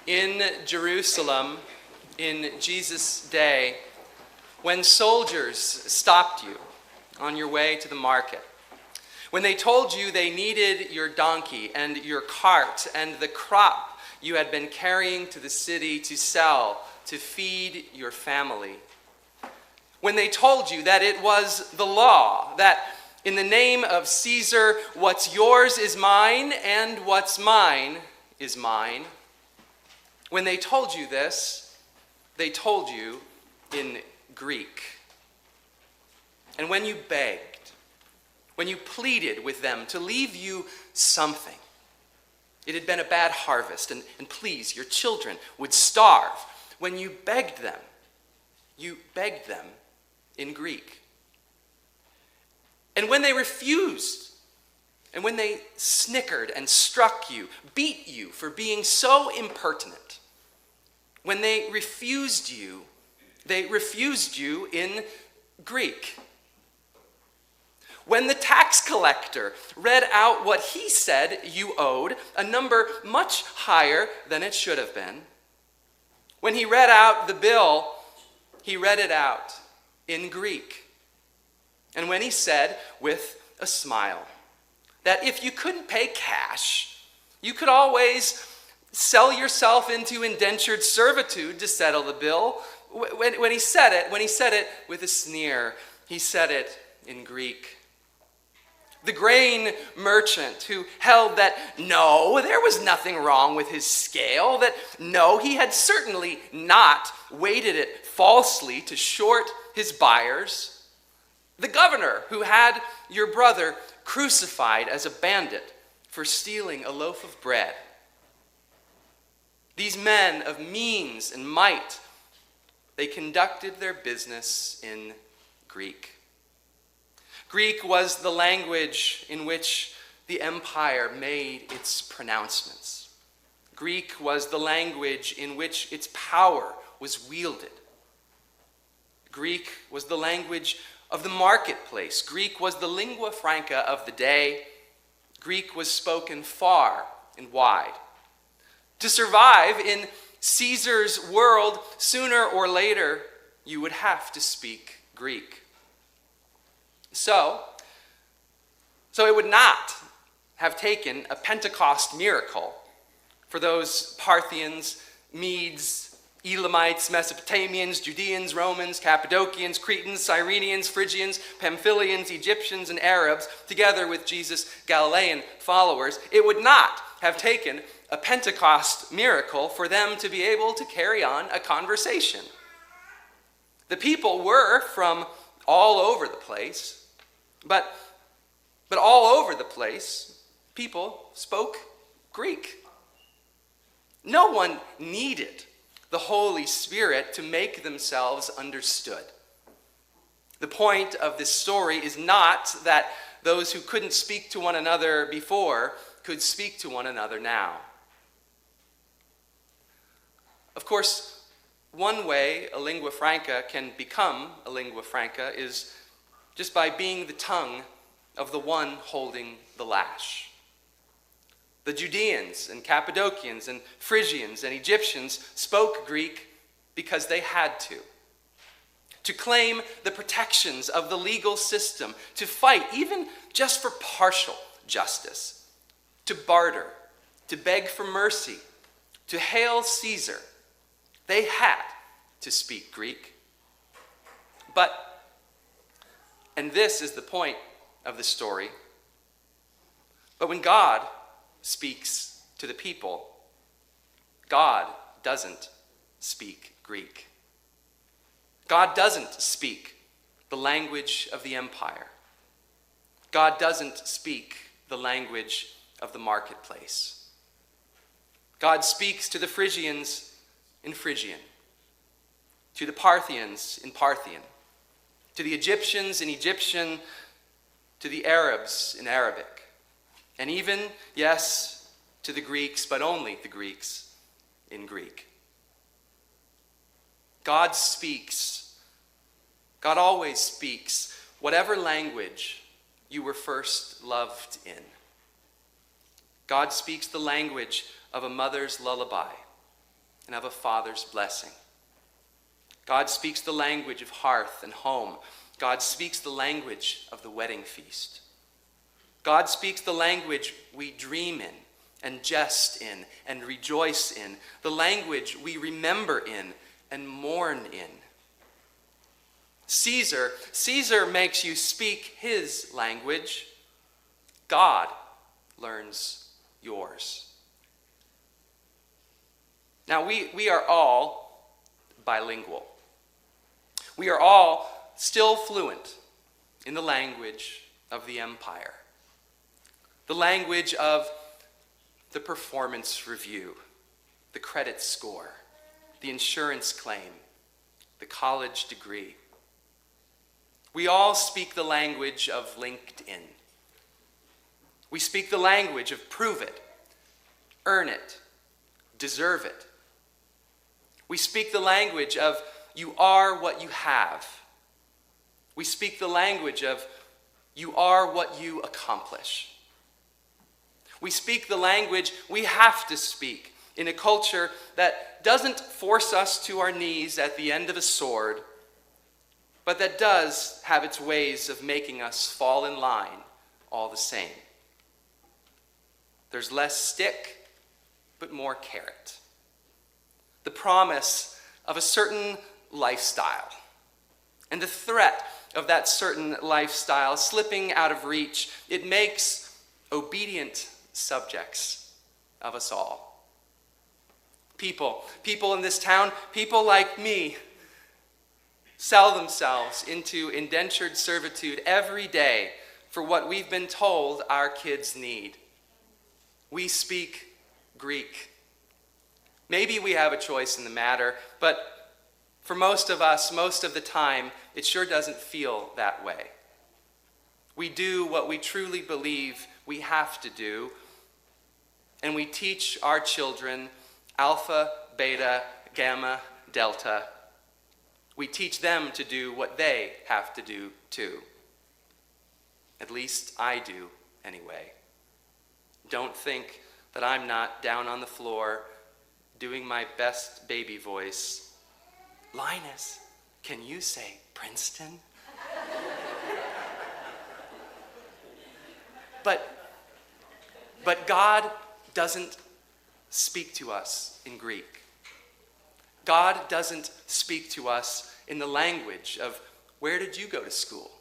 In Jerusalem, in Jesus' day, when soldiers stopped you on your way to the market, when they told you they needed your donkey and your cart and the crop you had been carrying to the city to sell to feed your family, when they told you that it was the law, that in the name of Caesar, what's yours is mine and what's mine is mine, when they told you this, they told you in Greek. And when you begged, when you pleaded with them to leave you something, it had been a bad harvest, and please, your children would starve. When you begged them in Greek. And when they refused, and when they snickered and struck you, beat you for being so impertinent, when they refused you in Greek. When the tax collector read out what he said you owed, a number much higher than it should have been, when he read out the bill, he read it out in Greek. And when he said with a smile that if you couldn't pay cash, you could always sell yourself into indentured servitude to settle the bill. When he said it with a sneer, he said it in Greek. The grain merchant who held that no, there was nothing wrong with his scale, that no, he had certainly not weighted it falsely to short his buyers. The governor who had your brother crucified as a bandit for stealing a loaf of bread. These men of means and might, they conducted their business in Greek. Greek was the language in which the empire made its pronouncements. Greek was the language in which its power was wielded. Greek was the language of the marketplace. Greek was the lingua franca of the day. Greek was spoken far and wide. To survive in Caesar's world, sooner or later, you would have to speak Greek. So it would not have taken a Pentecost miracle for those Parthians, Medes, Elamites, Mesopotamians, Judeans, Romans, Cappadocians, Cretans, Cyrenians, Phrygians, Pamphylians, Egyptians, and Arabs, together with Jesus' Galilean followers. It would not have taken a Pentecost miracle for them to be able to carry on a conversation. The people were from all over the place, but all over the place, people spoke Greek. No one needed the Holy Spirit to make themselves understood. The point of this story is not that those who couldn't speak to one another before could speak to one another now. Of course, one way a lingua franca can become a lingua franca is just by being the tongue of the one holding the lash. The Judeans and Cappadocians and Phrygians and Egyptians spoke Greek because they had to claim the protections of the legal system, to fight even just for partial justice, to barter, to beg for mercy, to hail Caesar. They had to speak Greek. But, and this is the point of the story, but when God speaks to the people, God doesn't speak Greek. God doesn't speak the language of the empire. God doesn't speak the language of the marketplace. God speaks to the Phrygians in Phrygian, to the Parthians in Parthian, to the Egyptians in Egyptian, to the Arabs in Arabic, and even, yes, to the Greeks, but only the Greeks, in Greek. God speaks. God always speaks whatever language you were first loved in. God speaks the language of a mother's lullaby, and of a father's blessing. God speaks the language of hearth and home. God speaks the language of the wedding feast. God speaks the language we dream in and jest in and rejoice in, the language we remember in and mourn in. Caesar makes you speak his language. God learns yours. Now, we are all bilingual. We are all still fluent in the language of the empire, the language of the performance review, the credit score, the insurance claim, the college degree. We all speak the language of LinkedIn. We speak the language of prove it, earn it, deserve it. We speak the language of you are what you have. We speak the language of you are what you accomplish. We speak the language we have to speak in a culture that doesn't force us to our knees at the end of a sword, but that does have its ways of making us fall in line all the same. There's less stick, but more carrot. The promise of a certain lifestyle and the threat of that certain lifestyle slipping out of reach, it makes obedient subjects of us all. People in this town, people like me, sell themselves into indentured servitude every day for what we've been told our kids need. We speak Greek. Maybe we have a choice in the matter, but for most of us, most of the time, it sure doesn't feel that way. We do what we truly believe we have to do, and we teach our children alpha, beta, gamma, delta. We teach them to do what they have to do too. At least I do, anyway. Don't think that I'm not down on the floor doing my best baby voice. Linus, can you say Princeton? But God doesn't speak to us in Greek. God doesn't speak to us in the language of where did you go to school?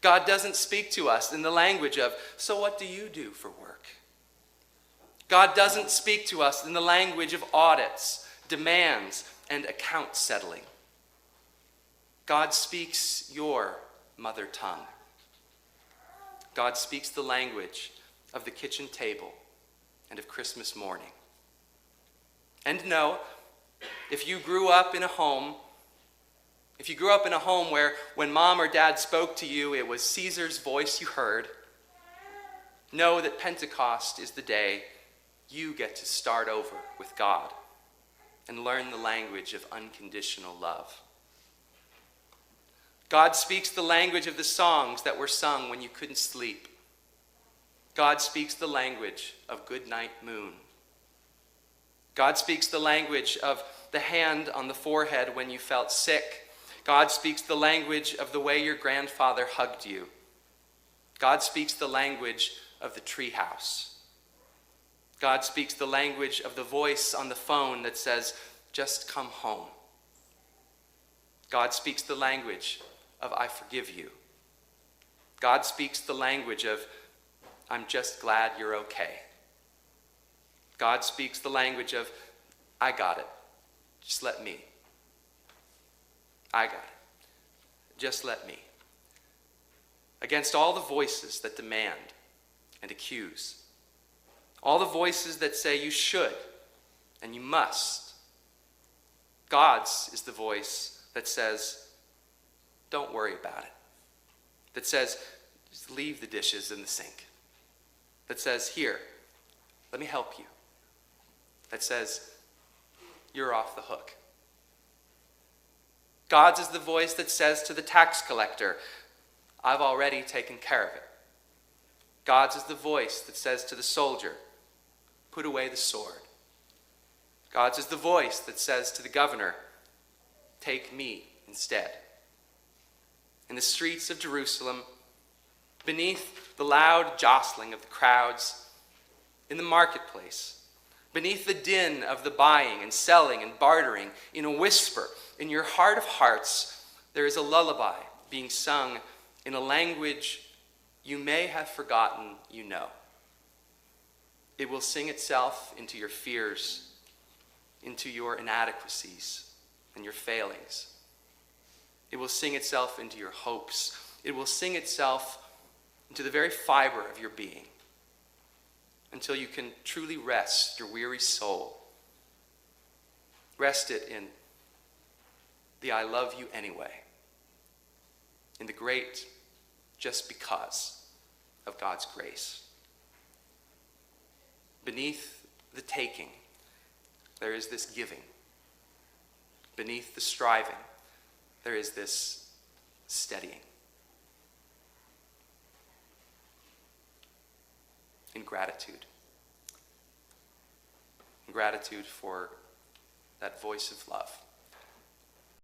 God doesn't speak to us in the language of so what do you do for work? God doesn't speak to us in the language of audits, demands, and account settling. God speaks your mother tongue. God speaks the language of the kitchen table and of Christmas morning. And no, if you grew up in a home where when mom or dad spoke to you, it was Caesar's voice you heard, know that Pentecost is the day you get to start over with God and learn the language of unconditional love. God speaks the language of the songs that were sung when you couldn't sleep. God speaks the language of good night moon. God speaks the language of the hand on the forehead when you felt sick. God speaks the language of the way your grandfather hugged you. God speaks the language of the treehouse. God speaks the language of the voice on the phone that says, just come home. God speaks the language of I forgive you. God speaks the language of I'm just glad you're okay. God speaks the language of I got it. Just let me. I got it. Just let me. Against all the voices that demand and accuse, all the voices that say you should and you must, God's is the voice that says, don't worry about it. That says, just leave the dishes in the sink. That says, here, let me help you. That says, you're off the hook. God's is the voice that says to the tax collector, I've already taken care of it. God's is the voice that says to the soldier, put away the sword. God's is the voice that says to the governor, "Take me instead." In the streets of Jerusalem, beneath the loud jostling of the crowds, in the marketplace, beneath the din of the buying and selling and bartering, in a whisper, in your heart of hearts, there is a lullaby being sung in a language you may have forgotten you know. It will sing itself into your fears, into your inadequacies and your failings. It will sing itself into your hopes. It will sing itself into the very fiber of your being until you can truly rest your weary soul. Rest it in the "I love you anyway," in the great "just because" of God's grace. Beneath the taking, there is this giving. Beneath the striving, there is this steadying. In gratitude. In gratitude for that voice of love.